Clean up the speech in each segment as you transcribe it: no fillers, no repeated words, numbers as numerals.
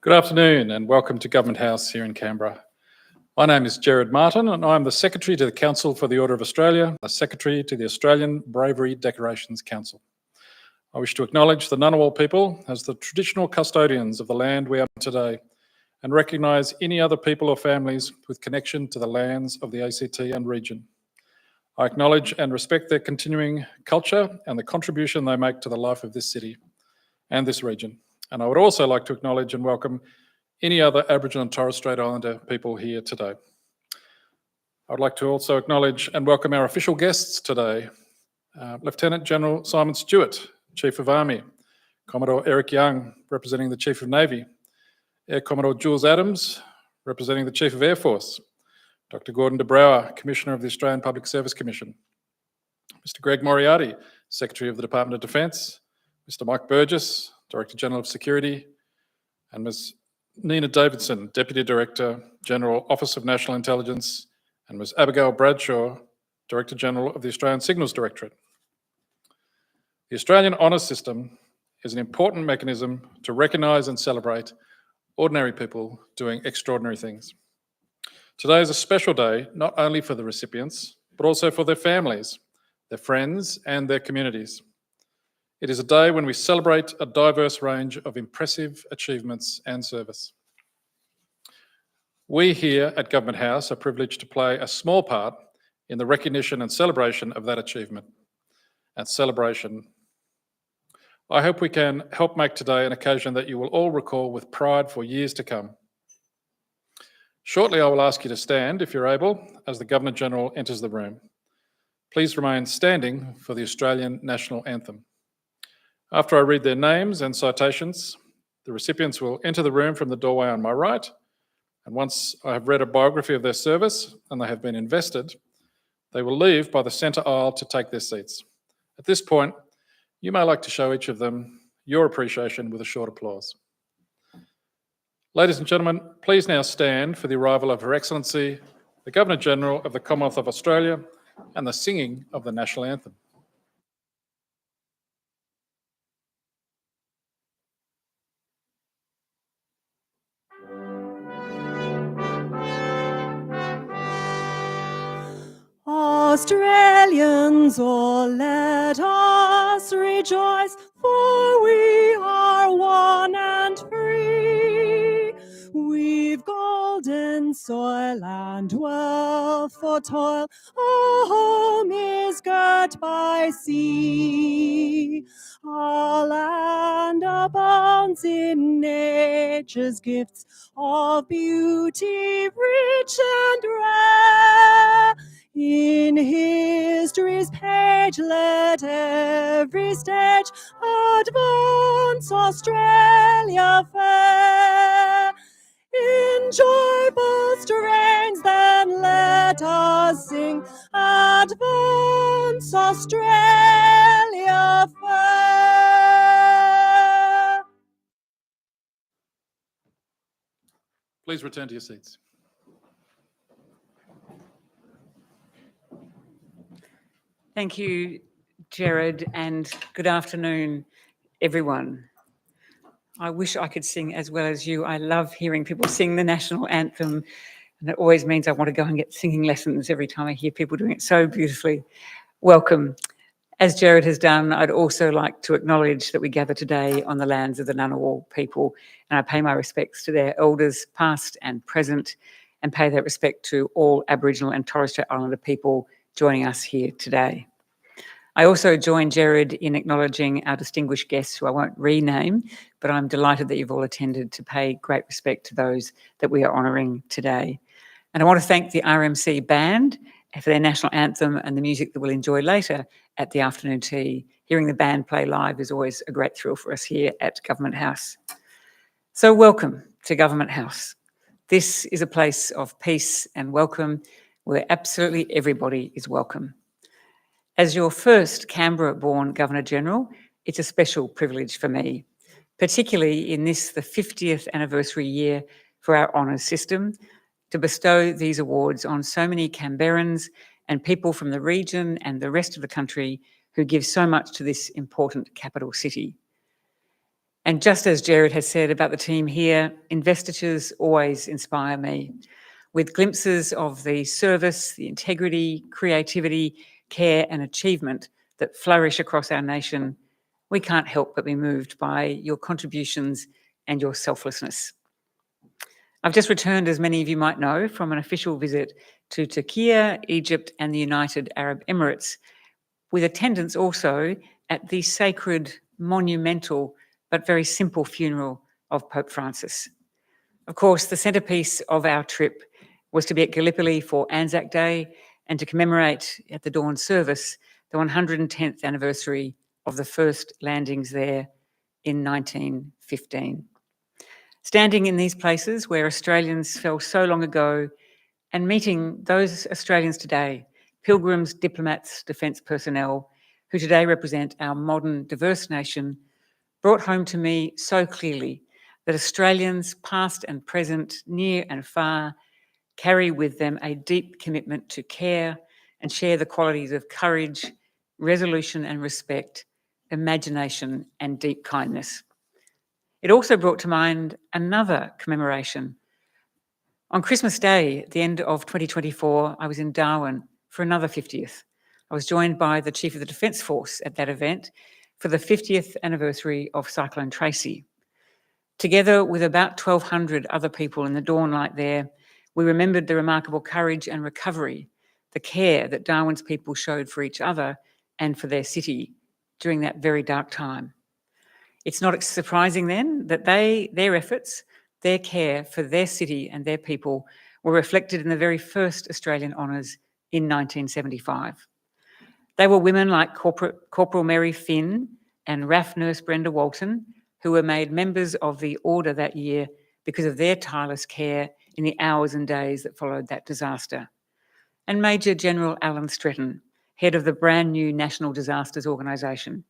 Good afternoon and welcome to Government House here in Canberra. My name is Gerard Martin and I'm the Secretary to the Council for the Order of Australia, the Secretary to the Australian Bravery Decorations Council. I wish to acknowledge the Ngunnawal people as the traditional custodians of the land we are on today and recognise any other people or families with connection to the lands of the ACT and region. I acknowledge and respect their continuing culture and the contribution they make to the life of this city and this region. And I would also like to acknowledge and welcome any other Aboriginal and Torres Strait Islander people here today. I would like to also acknowledge and welcome our official guests today. Lieutenant General Simon Stewart, Chief of Army, Commodore Eric Young, representing the Chief of Navy, Air Commodore Jules Adams, representing the Chief of Air Force, Dr. Gordon de Brouwer, Commissioner of the Australian Public Service Commission, Mr. Greg Moriarty, Secretary of the Department of Defence, Mr. Mike Burgess, Director General of Security, and Ms. Nina Davidson, Deputy Director General, Office of National Intelligence, and Ms. Abigail Bradshaw, Director General of the Australian Signals Directorate. The Australian Honours System is an important mechanism to recognise and celebrate ordinary people doing extraordinary things. Today is a special day, not only for the recipients, but also for their families, their friends, and their communities. It is a day when we celebrate a diverse range of impressive achievements and service. We here at Government House are privileged to play a small part in the recognition and celebration of that achievement and celebration. I hope we can help make today an occasion that you will all recall with pride for years to come. Shortly, I will ask you to stand, if you're able, as the Governor-General enters the room. Please remain standing for the Australian National Anthem. After I read their names and citations, the recipients will enter the room from the doorway on my right, and once I have read a biography of their service and they have been invested, they will leave by the centre aisle to take their seats. At this point, you may like to show each of them your appreciation with a short applause. Ladies and gentlemen, please now stand for the arrival of Her Excellency, the Governor-General of the Commonwealth of Australia, and the singing of the National Anthem. Australians, oh, let us rejoice, for we are one and free. We've golden soil and wealth for toil, our home is girt by sea. Our land abounds in nature's gifts of beauty rich and rare. In history's page, let every stage advance Australia fair. In joyful strains, then let us sing, advance Australia fair. Please return to your seats. Thank you, Gerard, and good afternoon, everyone. I wish I could sing as well as you. I love hearing people sing the national anthem, and it always means I want to go and get singing lessons every time I hear people doing it so beautifully. Welcome. As Gerard has done, I'd also like to acknowledge that we gather today on the lands of the Ngunnawal people, and I pay my respects to their elders, past and present, and pay that respect to all Aboriginal and Torres Strait Islander people joining us here today. I also join Gerard in acknowledging our distinguished guests, who I won't rename, but I'm delighted that you've all attended to pay great respect to those that we are honouring today. And I want to thank the RMC Band for their national anthem and the music that we'll enjoy later at the afternoon tea. Hearing the band play live is always a great thrill for us here at Government House. So welcome to Government House. This is a place of peace and welcome, where absolutely everybody is welcome. As your first Canberra-born Governor-General, it's a special privilege for me, particularly in this, the 50th anniversary year for our honours system, to bestow these awards on so many Canberrans and people from the region and the rest of the country who give so much to this important capital city. And just as Jared has said about the team here, investitures always inspire me, with glimpses of the service, the integrity, creativity, care and achievement that flourish across our nation. We can't help but be moved by your contributions and your selflessness. I've just returned, as many of you might know, from an official visit to Turkey, Egypt and the United Arab Emirates, with attendance also at the sacred, monumental, but very simple funeral of Pope Francis. Of course, the centrepiece of our trip was to be at Gallipoli for Anzac Day and to commemorate at the dawn service the 110th anniversary of the first landings there in 1915. Standing in these places where Australians fell so long ago and meeting those Australians today, pilgrims, diplomats, defence personnel, who today represent our modern, diverse nation, brought home to me so clearly that Australians, past and present, near and far, carry with them a deep commitment to care and share the qualities of courage, resolution and respect, imagination and deep kindness. It also brought to mind another commemoration. On Christmas Day, at the end of 2024, I was in Darwin for another 50th. I was joined by the Chief of the Defence Force at that event for the 50th anniversary of Cyclone Tracy. Together with about 1,200 other people in the dawn light there, we remembered the remarkable courage and recovery, the care that Darwin's people showed for each other and for their city during that very dark time. It's not surprising then that their efforts, their care for their city and their people were reflected in the very first Australian honours in 1975. They were women like Corporal Mary Finn and RAF Nurse Brenda Walton, who were made members of the Order that year because of their tireless care in the hours and days that followed that disaster. And Major General Alan Stretton, head of the brand new National Disasters Organisation.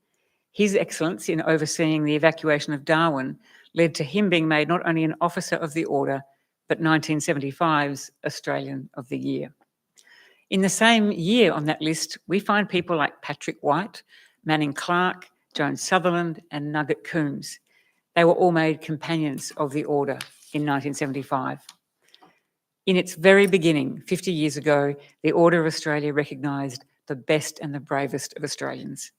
His excellence in overseeing the evacuation of Darwin led to him being made not only an Officer of the Order, but 1975's Australian of the Year. In the same year on that list, we find people like Patrick White, Manning Clark, Joan Sutherland and Nugget Coombs. They were all made companions of the Order in 1975. In its very beginning, 50 years ago, the Order of Australia recognised the best and the bravest of Australians.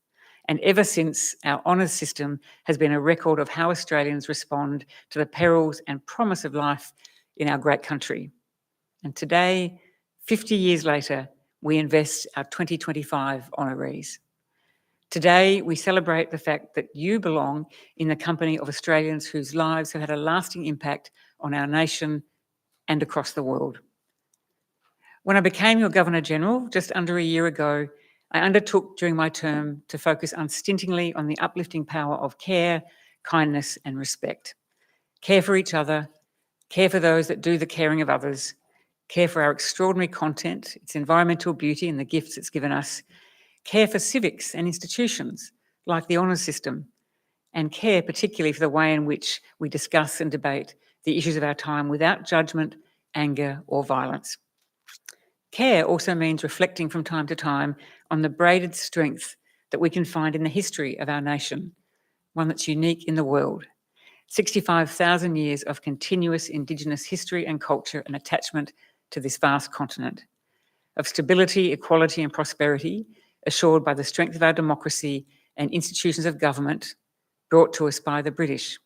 And ever since, our honours system has been a record of how Australians respond to the perils and promise of life in our great country. And today, 50 years later, we invest our 2025 honorees. Today, we celebrate the fact that you belong in the company of Australians whose lives have had a lasting impact on our nation and across the world. When I became your Governor-General just under a year ago, I undertook during my term to focus unstintingly on the uplifting power of care, kindness and respect. Care for each other, care for those that do the caring of others, care for our extraordinary content, its environmental beauty and the gifts it's given us, care for civics and institutions like the honours system, and care particularly for the way in which we discuss and debate the issues of our time without judgment, anger or violence. Care also means reflecting from time to time on the braided strength that we can find in the history of our nation, one that's unique in the world. 65,000 years of continuous Indigenous history and culture and attachment to this vast continent, of stability, equality and prosperity assured by the strength of our democracy and institutions of government brought to us by the British,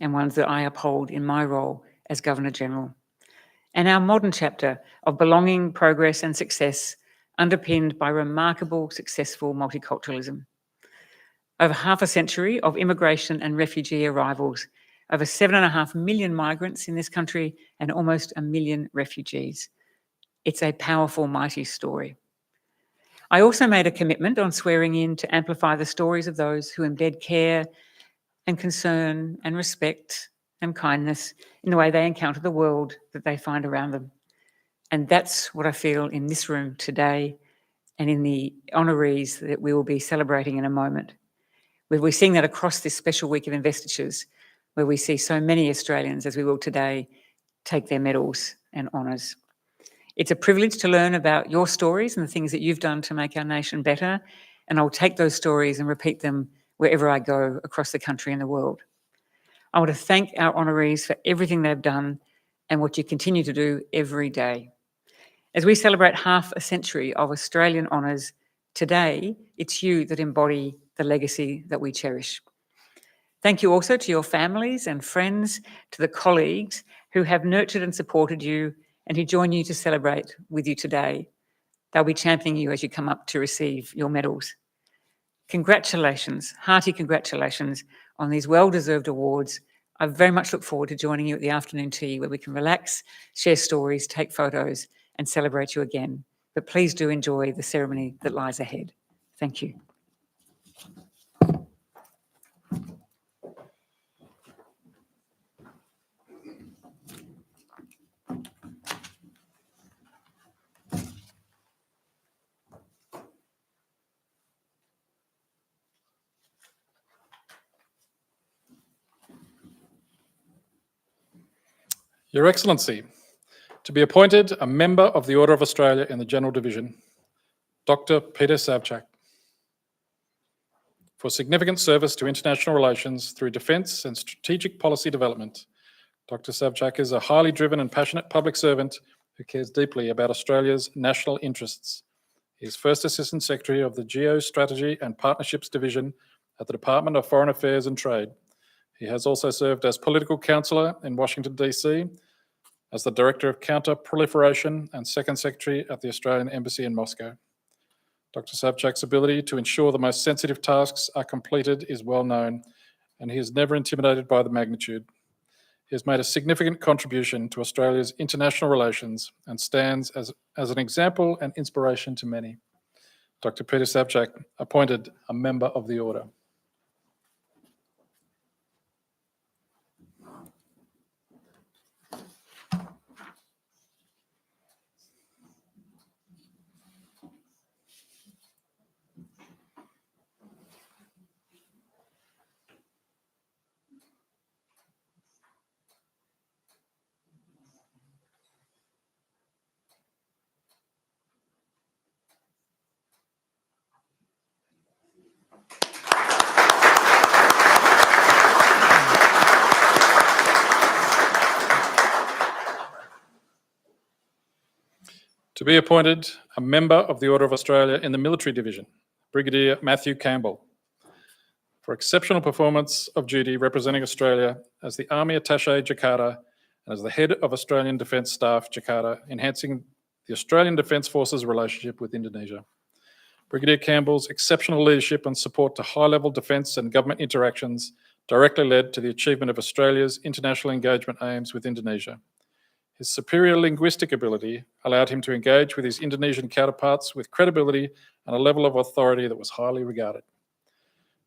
and ones that I uphold in my role as Governor-General. And our modern chapter of belonging, progress and success underpinned by remarkable, successful multiculturalism. Over half a century of immigration and refugee arrivals, over 7.5 million migrants in this country and almost 1 million refugees. It's a powerful, mighty story. I also made a commitment on swearing in to amplify the stories of those who embed care and concern and respect and kindness in the way they encounter the world that they find around them. And that's what I feel in this room today and in the honorees that we will be celebrating in a moment. We're seeing that across this special week of investitures, where we see so many Australians, as we will today, take their medals and honours. It's a privilege to learn about your stories and the things that you've done to make our nation better, and I'll take those stories and repeat them wherever I go across the country and the world. I want to thank our honorees for everything they've done and what you continue to do every day. As we celebrate half a century of Australian honours, today it's you that embody the legacy that we cherish. Thank you also to your families and friends, to the colleagues who have nurtured and supported you and who join you to celebrate with you today. They'll be championing you as you come up to receive your medals. Congratulations, hearty congratulations on these well-deserved awards. I very much look forward to joining you at the afternoon tea where we can relax, share stories, take photos and celebrate you again. But please do enjoy the ceremony that lies ahead. Thank you. Your Excellency, to be appointed a Member of the Order of Australia in the General Division, Dr. Peter Sabjack. For significant service to international relations through defence and strategic policy development, Dr. Sabjack is a highly driven and passionate public servant who cares deeply about Australia's national interests. He is First Assistant Secretary of the Geostrategy and Partnerships Division at the Department of Foreign Affairs and Trade. He has also served as political counsellor in Washington, D.C., as the Director of Counter-Proliferation and Second Secretary at the Australian Embassy in Moscow. Dr. Sabjack's ability to ensure the most sensitive tasks are completed is well known, and he is never intimidated by the magnitude. He has made a significant contribution to Australia's international relations and stands as an example and inspiration to many. Dr. Peter Sabjack, appointed a Member of the Order. To be appointed a Member of the Order of Australia in the Military Division, Brigadier Matthew Campbell. For exceptional performance of duty representing Australia as the Army Attaché Jakarta and as the Head of Australian Defence Staff Jakarta, enhancing the Australian Defence Force's relationship with Indonesia. Brigadier Campbell's exceptional leadership and support to high-level defence and government interactions directly led to the achievement of Australia's international engagement aims with Indonesia. His superior linguistic ability allowed him to engage with his Indonesian counterparts with credibility and a level of authority that was highly regarded.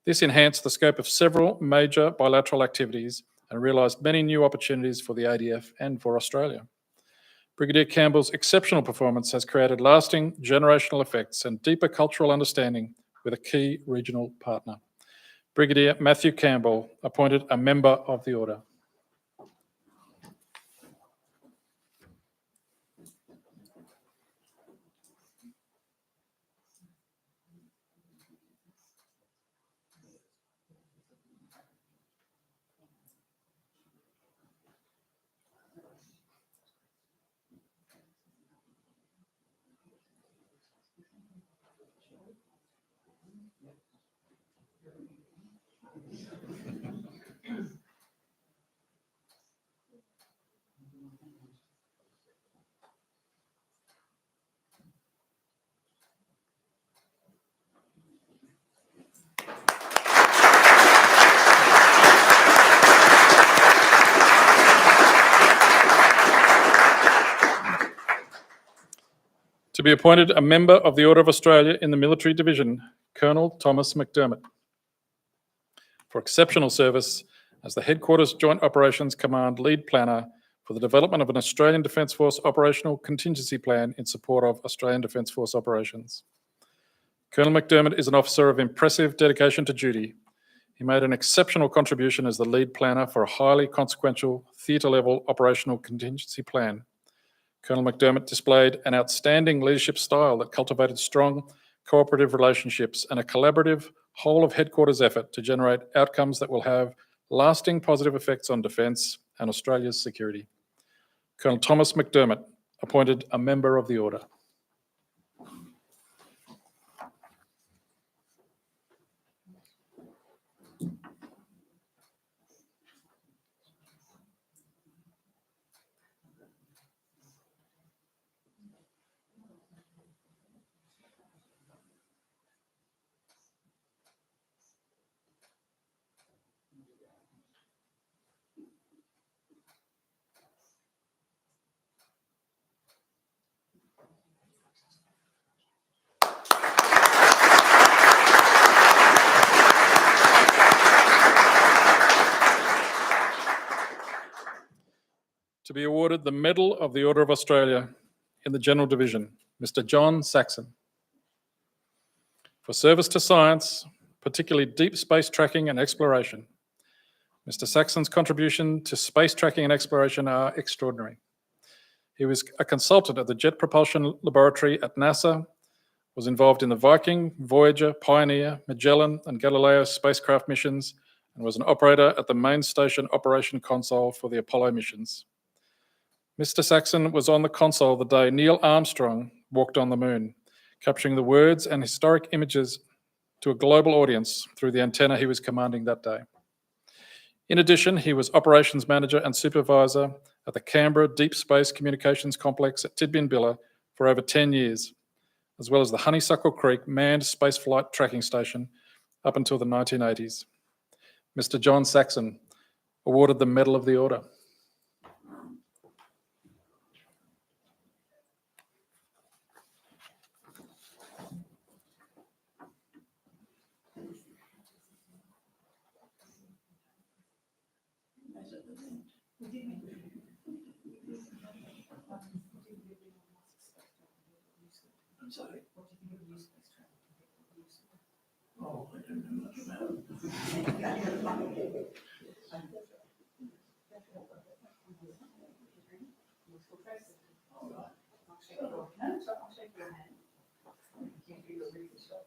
This enhanced the scope of several major bilateral activities and realised many new opportunities for the ADF and for Australia. Brigadier Campbell's exceptional performance has created lasting generational effects and deeper cultural understanding with a key regional partner. Brigadier Matthew Campbell, appointed a Member of the Order. To be appointed a Member of the Order of Australia in the Military Division, Colonel Thomas McDermott. For exceptional service as the Headquarters Joint Operations Command Lead Planner for the development of an Australian Defence Force operational contingency plan in support of Australian Defence Force operations. Colonel McDermott is an officer of impressive dedication to duty. He made an exceptional contribution as the lead planner for a highly consequential theatre-level operational contingency plan. Colonel McDermott displayed an outstanding leadership style that cultivated strong cooperative relationships and a collaborative whole of headquarters effort to generate outcomes that will have lasting positive effects on defence and Australia's security. Colonel Thomas McDermott, appointed a member of the Order. To be awarded the Medal of the Order of Australia in the General Division, Mr. John Saxon. For service to science, particularly deep space tracking and exploration. Mr. Saxon's contribution to space tracking and exploration are extraordinary. He was a consultant at the Jet Propulsion Laboratory at NASA, was involved in the Viking, Voyager, Pioneer, Magellan and Galileo spacecraft missions, and was an operator at the Main Station Operation Console for the Apollo missions. Mr. Saxon was on the console the day Neil Armstrong walked on the moon, capturing the words and historic images to a global audience through the antenna he was commanding that day. In addition, he was operations manager and supervisor at the Canberra Deep Space Communications Complex at Tidbinbilla for over 10 years, as well as the Honeysuckle Creek Manned Spaceflight Tracking Station up until the 1980s. Mr. John Saxon, awarded the Medal of the Order. I'm sorry. Oh, I don't know much about it. All right. I'll shake your hand. You can't do a read the shock.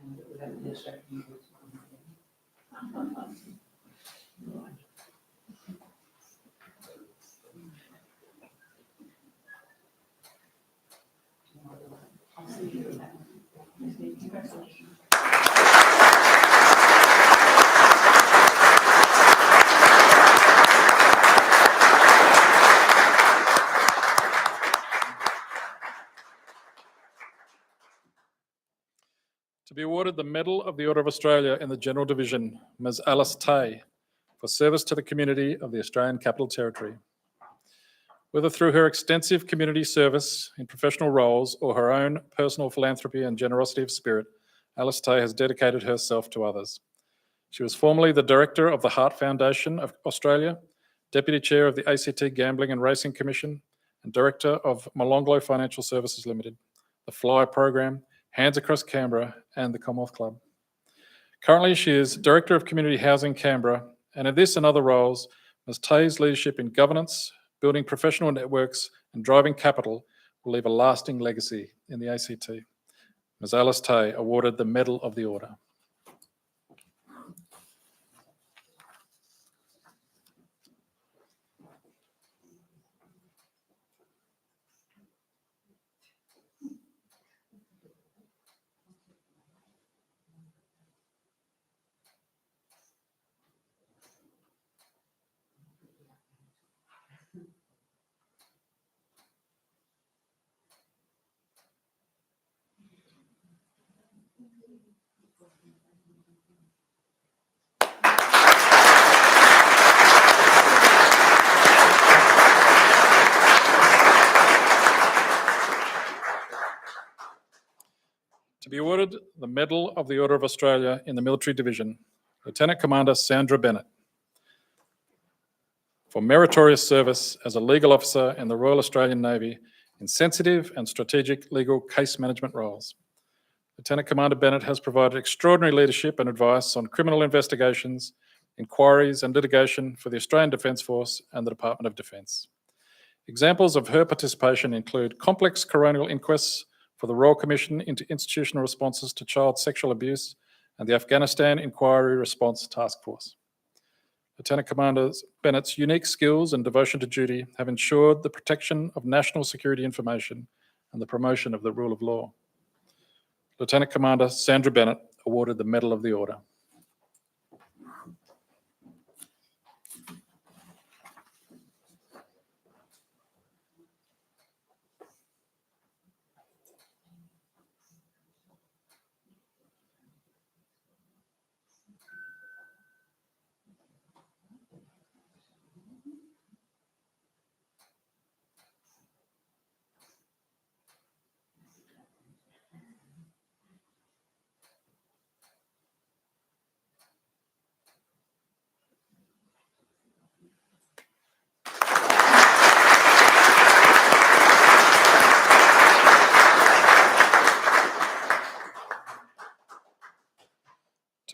And without this, I can use Right. I'll see you in that. Congratulations. To be awarded the Medal of the Order of Australia in the General Division, Ms. Alice Taye, for service to the community of the Australian Capital Territory. Whether through her extensive community service in professional roles or her own personal philanthropy and generosity of spirit, Alice Taye has dedicated herself to others. She was formerly the Director of the Heart Foundation of Australia, Deputy Chair of the ACT Gambling and Racing Commission, and Director of Molonglo Financial Services Limited, the Fly Program, Hands Across Canberra, and the Commonwealth Club. Currently, she is Director of Community Housing Canberra, and in this and other roles, Ms. Taye's leadership in governance, building professional networks, and driving capital will leave a lasting legacy in the ACT. Ms. Alice Taye, awarded the Medal of the Order. To be awarded the Medal of the Order of Australia in the Military Division, Lieutenant Commander Sandra Bennett, for meritorious service as a legal officer in the Royal Australian Navy in sensitive and strategic legal case management roles. Lieutenant Commander Bennett has provided extraordinary leadership and advice on criminal investigations, inquiries and litigation for the Australian Defence Force and the Department of Defence. Examples of her participation include complex coronial inquests for the Royal Commission into Institutional Responses to Child Sexual Abuse and the Afghanistan Inquiry Response Task Force. Lieutenant Commander Bennett's unique skills and devotion to duty have ensured the protection of national security information and the promotion of the rule of law. Lieutenant Commander Sandra Bennett awarded the Medal of the Order.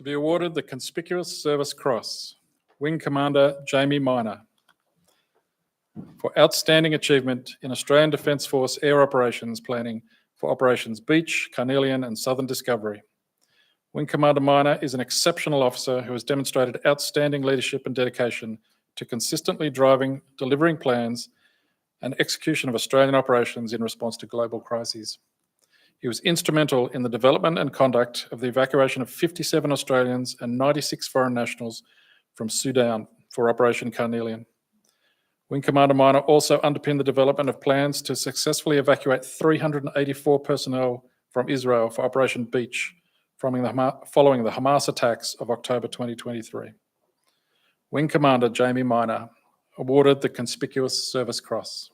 To be awarded the Conspicuous Service Cross, Wing Commander Jamie Miner, for outstanding achievement in Australian Defence Force air operations planning for Operations Beach, Carnelian and Southern Discovery. Wing Commander Miner is an exceptional officer who has demonstrated outstanding leadership and dedication to consistently delivering plans and execution of Australian operations in response to global crises. He was instrumental in the development and conduct of the evacuation of 57 Australians and 96 foreign nationals from Sudan for Operation Carnelian. Wing Commander Miner also underpinned the development of plans to successfully evacuate 384 personnel from Israel for Operation Beach following the Hamas attacks of October 2023. Wing Commander Jamie Miner awarded the Conspicuous Service Cross.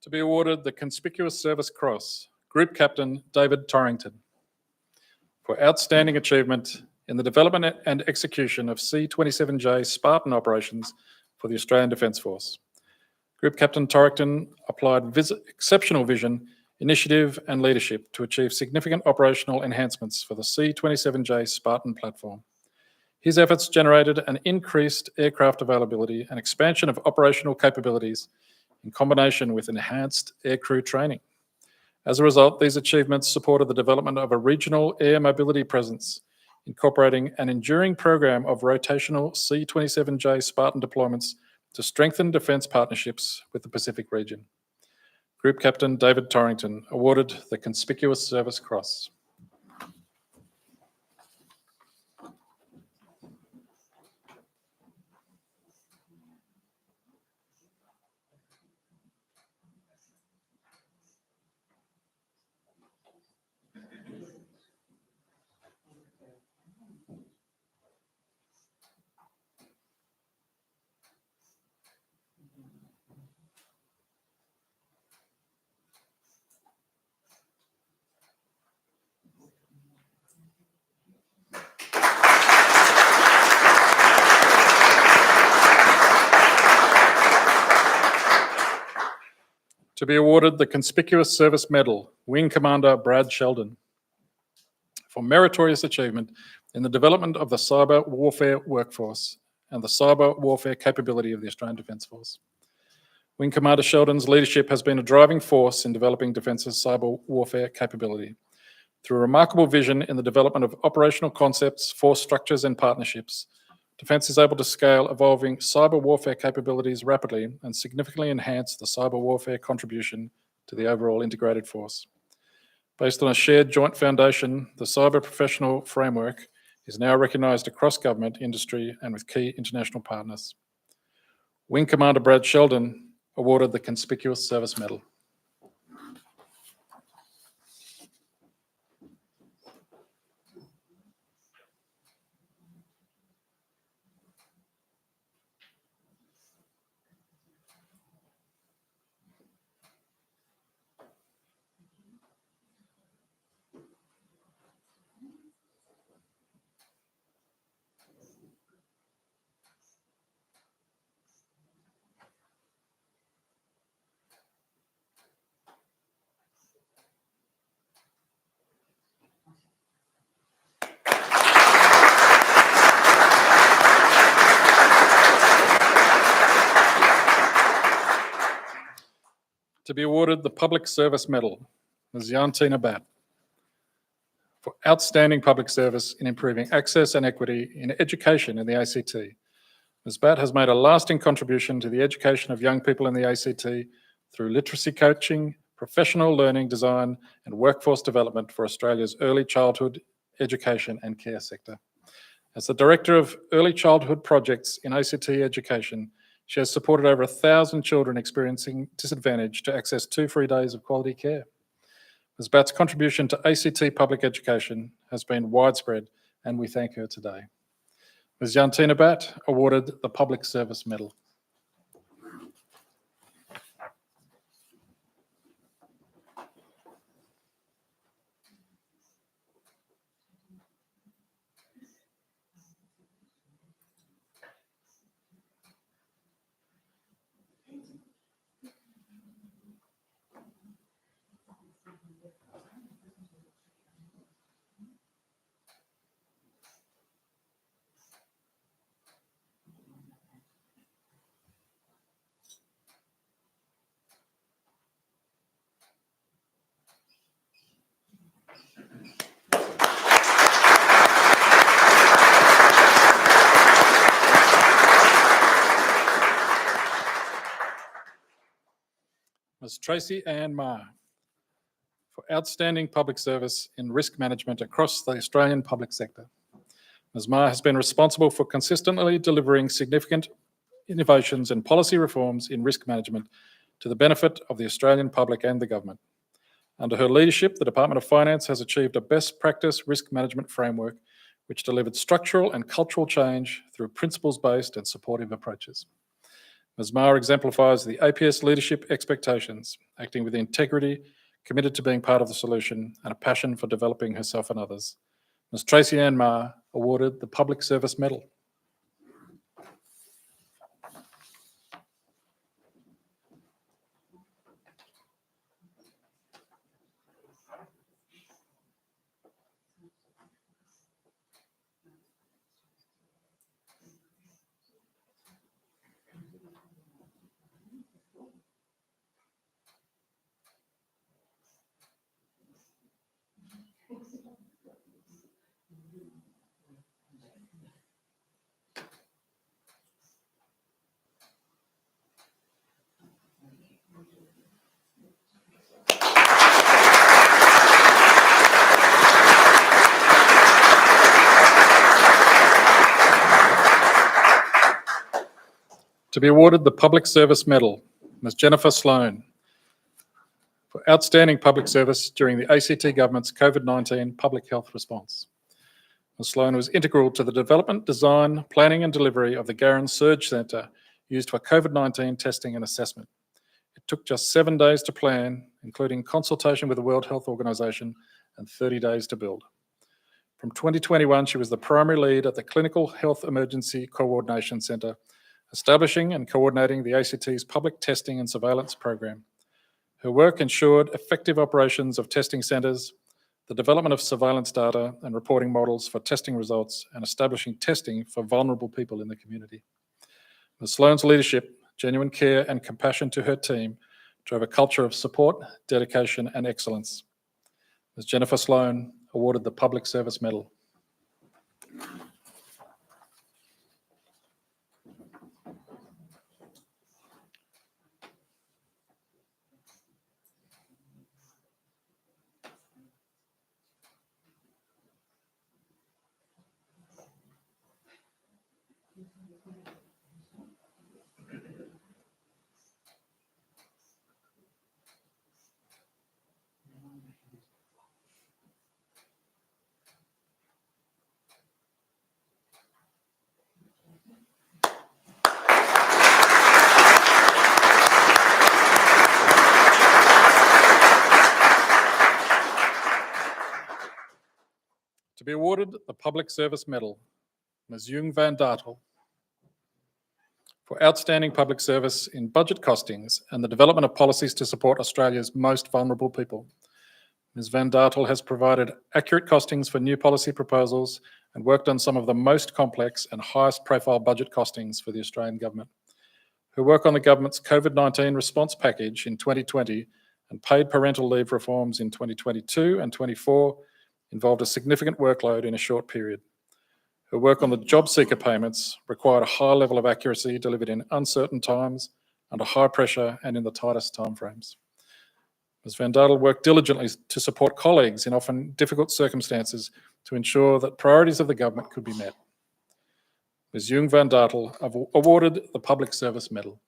To be awarded the Conspicuous Service Cross, Group Captain David Torington, for outstanding achievement in the development and execution of C-27J Spartan operations for the Australian Defence Force. Group Captain Torington applied exceptional vision, initiative and leadership to achieve significant operational enhancements for the C-27J Spartan platform. His efforts generated an increased aircraft availability and expansion of operational capabilities in combination with enhanced aircrew training. As a result, these achievements supported the development of a regional air mobility presence, incorporating an enduring program of rotational C-27J Spartan deployments to strengthen defence partnerships with the Pacific region. Group Captain David Torington awarded the Conspicuous Service Cross. To be awarded the Conspicuous Service Medal, Wing Commander Brad Sheldon, for meritorious achievement in the development of the cyber warfare workforce and the cyber warfare capability of the Australian Defence Force. Wing Commander Sheldon's leadership has been a driving force in developing Defence's cyber warfare capability. Through a remarkable vision in the development of operational concepts, force structures and partnerships, Defence is able to scale evolving cyber warfare capabilities rapidly and significantly enhance the cyber warfare contribution to the overall integrated force. Based on a shared joint foundation, the cyber professional framework is now recognised across government, industry and with key international partners. Wing Commander Brad Sheldon awarded the Conspicuous Service Medal. To be awarded the Public Service Medal, Ms. Jantina Bat, for outstanding public service in improving access and equity in education in the ACT. Ms. Bat has made a lasting contribution to the education of young people in the ACT through literacy coaching, professional learning design, and workforce development for Australia's early childhood education and care sector. As the Director of Early Childhood Projects in ACT Education, she has supported over 1,000 children experiencing disadvantage to access 2 free days of quality care. Ms. Bat's contribution to ACT public education has been widespread, and we thank her today. Ms. Jantina Bat, awarded the Public Service Medal. Ms. Tracy Maher, for outstanding public service in risk management across the Australian public sector. Ms. Maher has been responsible for consistently delivering significant innovations and policy reforms in risk management to the benefit of the Australian public and the government. Under her leadership, the Department of Finance has achieved a best practice risk management framework which delivered structural and cultural change through principles-based and supportive approaches. Ms. Maher exemplifies the APS leadership expectations, acting with integrity, committed to being part of the solution, and a passion for developing herself and others. Ms. Tracy Maher, awarded the Public Service Medal. To be awarded the Public Service Medal, Ms. Jennifer Sloan, for outstanding public service during the ACT Government's COVID-19 public health response. Ms. Sloan was integral to the development, design, planning and delivery of the Garran Surge Centre used for COVID-19 testing and assessment. It took just 7 days to plan, including consultation with the World Health Organization, and 30 days to build. From 2021, she was the primary lead at the Clinical Health Emergency Coordination Centre, establishing and coordinating the ACT's public testing and surveillance program. Her work ensured effective operations of testing centres, the development of surveillance data and reporting models for testing results, and establishing testing for vulnerable people in the community. Ms. Sloan's leadership, genuine care and compassion to her team drove a culture of support, dedication and excellence. Ms. Jennifer Sloan, awarded the Public Service Medal. To be awarded the Public Service Medal, Ms. Yung Van Dartle, for outstanding public service in budget costings and the development of policies to support Australia's most vulnerable people. Ms. Van Dartle has provided accurate costings for new policy proposals and worked on some of the most complex and highest profile budget costings for the Australian government. Her work on the government's COVID-19 response package in 2020 and paid parental leave reforms in 2022 and 24 involved a significant workload in a short period. Her work on the job seeker payments required a high level of accuracy delivered in uncertain times, under high pressure and in the tightest timeframes. Ms Van Dartle worked diligently to support colleagues in often difficult circumstances to ensure that priorities of the government could be met. Ms Yung Van Dartle awarded the Public Service Medal.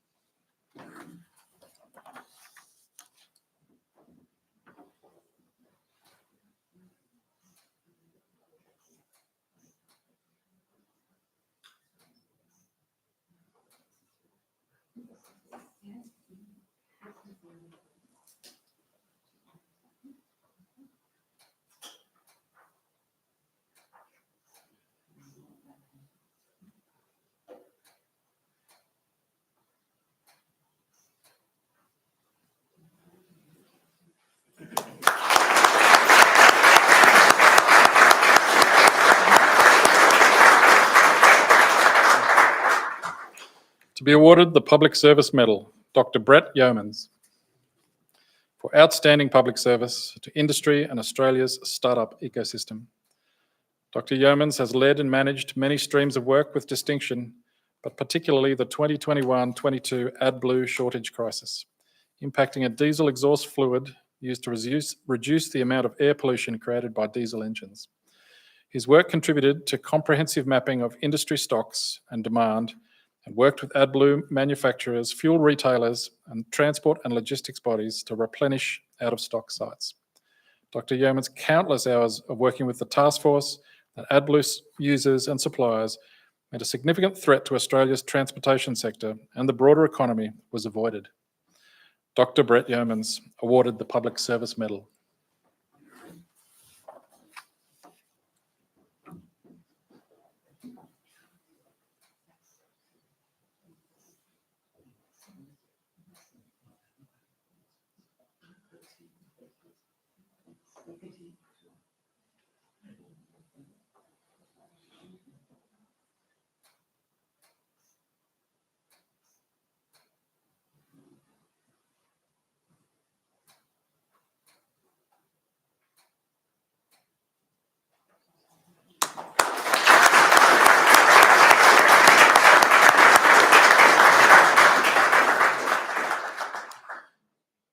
To be awarded the Public Service Medal, Dr. Brett Yman, for outstanding public service to industry and Australia's startup ecosystem. Dr. Yeomans has led and managed many streams of work with distinction, but particularly the 2021-22 AdBlue shortage crisis, impacting a diesel exhaust fluid used to reduce the amount of air pollution created by diesel engines. His work contributed to comprehensive mapping of industry stocks and demand, and worked with AdBlue manufacturers, fuel retailers, and transport and logistics bodies to replenish out-of-stock sites. Dr. Yeoman's countless hours of working with the task force and AdBlue users and suppliers meant a significant threat to Australia's transportation sector and the broader economy was avoided. Dr. Brett Yeomans awarded the Public Service Medal.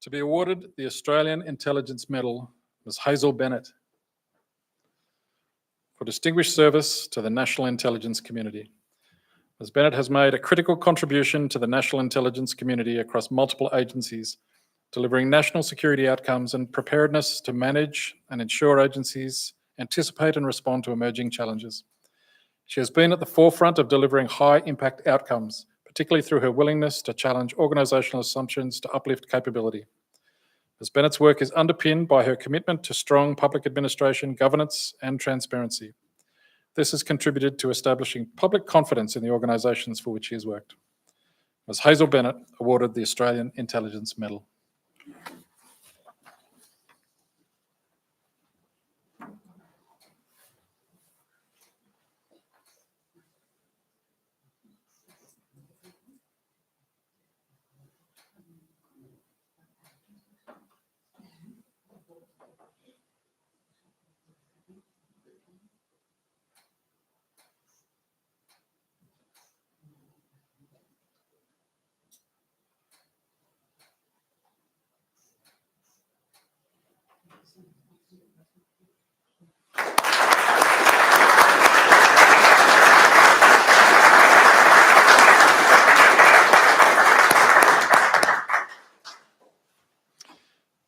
To be awarded the Australian Intelligence Medal was Hazel Bennett for distinguished service to the national intelligence community. Ms Bennett has made a critical contribution to the national intelligence community across multiple agencies, delivering national security outcomes and preparedness to manage and ensure agencies anticipate and respond to emerging challenges. She has been at the forefront of delivering high-impact outcomes, particularly through her willingness to challenge organisational assumptions to uplift capability. Ms Bennett's work is underpinned by her commitment to strong public administration, governance and transparency. This has contributed to establishing public confidence in the organisations for which she has worked. Ms Hazel Bennett awarded the Australian Intelligence Medal.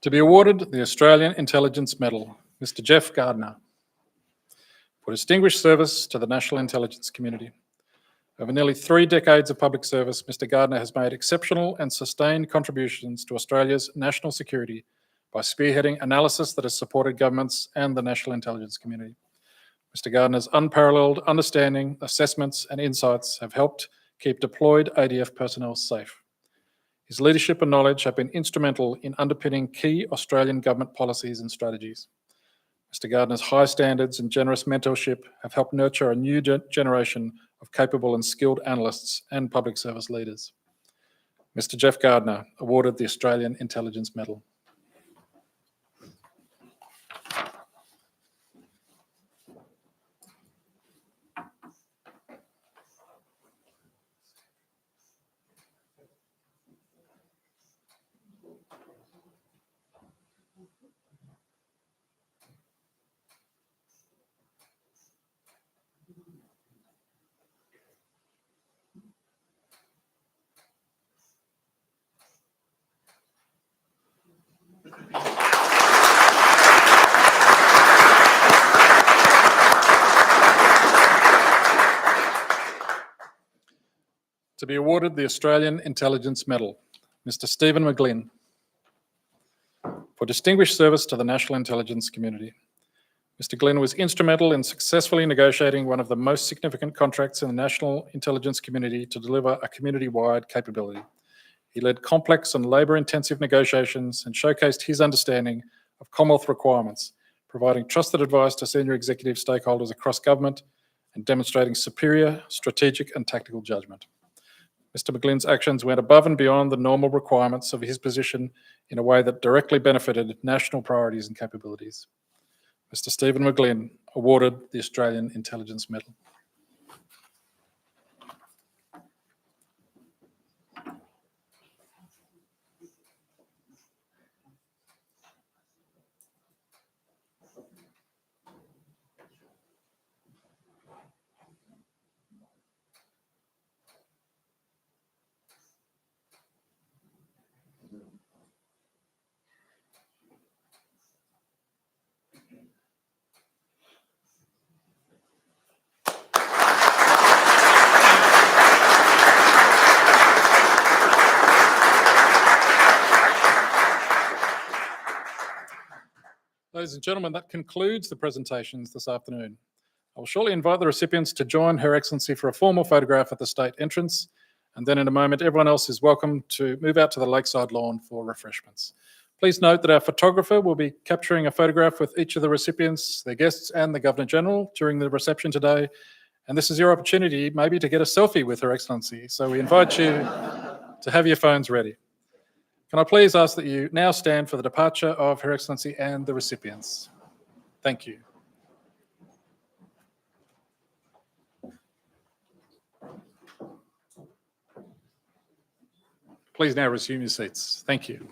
To be awarded the Australian Intelligence Medal, Mr Jeff Gardner, for distinguished service to the national intelligence community. Over nearly 3 decades of public service, Mr Gardner has made exceptional and sustained contributions to Australia's national security by spearheading analysis that has supported governments and the national intelligence community. Mr Gardner's unparalleled understanding, assessments and insights have helped keep deployed ADF personnel safe. His leadership and knowledge have been instrumental in underpinning key Australian government policies and strategies. Mr Gardner's high standards and generous mentorship have helped nurture a new generation of capable and skilled analysts and public service leaders. Mr. Jeff Gardner, awarded the Australian Intelligence Medal. To be awarded the Australian Intelligence Medal, Mr. Steven McGlin, for distinguished service to the national intelligence community. Mr. Glenn was instrumental in successfully negotiating one of the most significant contracts in the national intelligence community to deliver a community-wide capability. He led complex and labour-intensive negotiations and showcased his understanding of Commonwealth requirements, providing trusted advice to senior executive stakeholders across government and demonstrating superior strategic and tactical judgment. Mr. McGlin's actions went above and beyond the normal requirements of his position in a way that directly benefited national priorities and capabilities. Mr. Steven McGlin, awarded the Australian Intelligence Medal. Ladies and gentlemen, that concludes the presentations this afternoon. I will shortly invite the recipients to join Her Excellency for a formal photograph at the state entrance, and then in a moment everyone else is welcome to move out to the lakeside lawn for refreshments. Please note that our photographer will be capturing a photograph with each of the recipients, their guests and the Governor-General during the reception today, and this is your opportunity maybe to get a selfie with Her Excellency, so we invite you to have your phones ready. Can I please ask that you now stand for the departure of Her Excellency and the recipients? Thank you. Please now resume your seats. Thank you.